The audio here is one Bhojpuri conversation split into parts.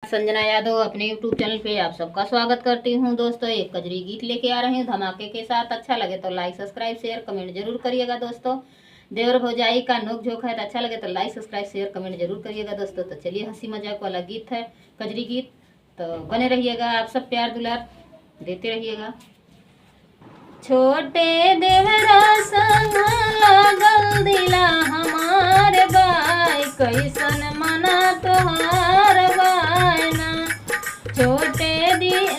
संजना यादव अपने YouTube चैनल पे आप सबका स्वागत करती हूँ। दोस्तों एक कजरी गीत लेके आ रही हूँ धमाके के साथ। अच्छा लगे तो लाइक सब्सक्राइब शेयर कमेंट जरूर करिएगा दोस्तों। देवर भौजाई का नोक झोंक है तो अच्छा लगे तो लाइक सब्सक्राइब शेयर कमेंट जरूर करिएगा दोस्तों। तो चलिए हंसी मजाक वाला गीत है कजरी गीत, तो बने रहिएगा। आप सब प्यार दुलार देते रहिएगा। छोटे देवरा संग लागल दिला हमारे बाई, कैसन मना तोहार बायना। छोटे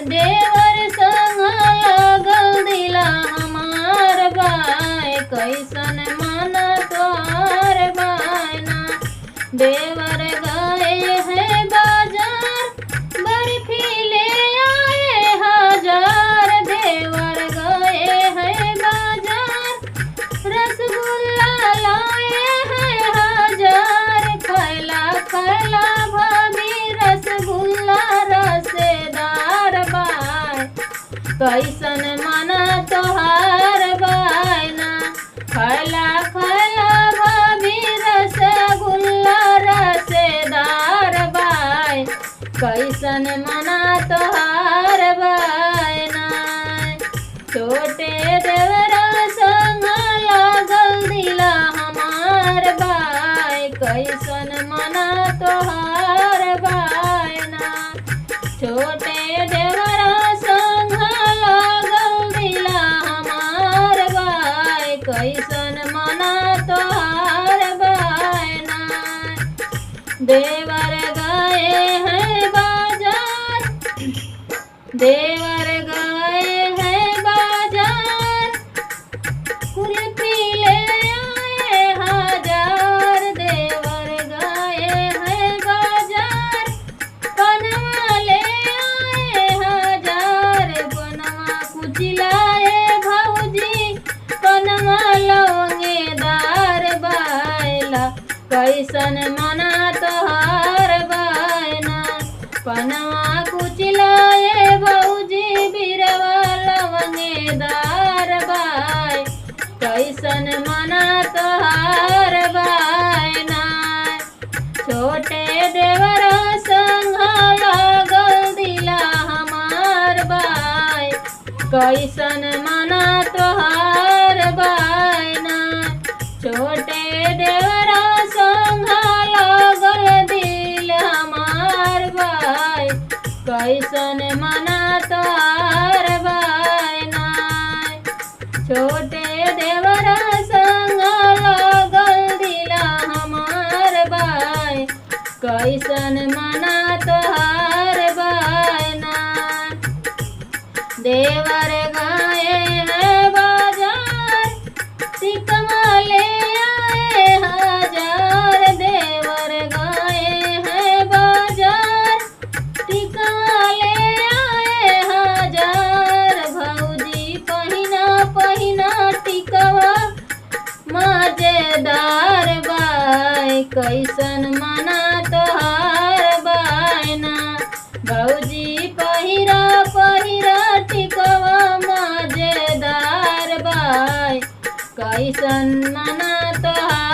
देवर संग लागल दिला हमार बाई, कैसन मना तोहार बायना। देवर गए हैं बाजार बर्फी ले आए हजार। देवर गए हैं बाजार रसगुल्ला लाए हैं हजार। खैला खैला भाभी रसगुल्ला रसेदार बाय, कैसन मना तोहार बायना। खैला खैला भाभी रसगुल्ला रसेदार बाय, कैसन मना तोहार बायना। छोटे देवरा संग लागल दिला हमार बाय, कैसन मना तोहार बायना। छोटे देवरा संग लागल दिला हमार बाय, कैसन मना तोहार बायना। देवर गए हैं बाजार, देवर गए हैं बाजार कुल्फी ले आए हजार। देवर गए हैं बाजार पनवा ले आए हजार। पनवा कुछ लाए भौजी पनवा लौंगेदार बायला, कैसन मना तोहार बायना। पनवा कुछ लाए भौजी बिरवा लवंगेदार बाय, कैसन मना तोहार बायना। छोटे देवरा संग लागल दिला हमार बाय, कैसन मना तोहार बायना। छोटे देवरा संग लागल दिल हमार बाय, कैसन मना तोहार बायना। छोटे देवरा संग लागल दिला हमार बाय, कैसन मना तोहार बायना। देवर गए हैं बाजार टिकवा ले आए हजार। देवर गए हैं बाजार टिकवा ले आए हजार। भौजी पहिना पहिना टिकवा मजेदार बाय, कैसन मना तोहार बायना। भौजी पहिरा पहिरा टिकवा मजेदार बाय, कैसन मना तोहार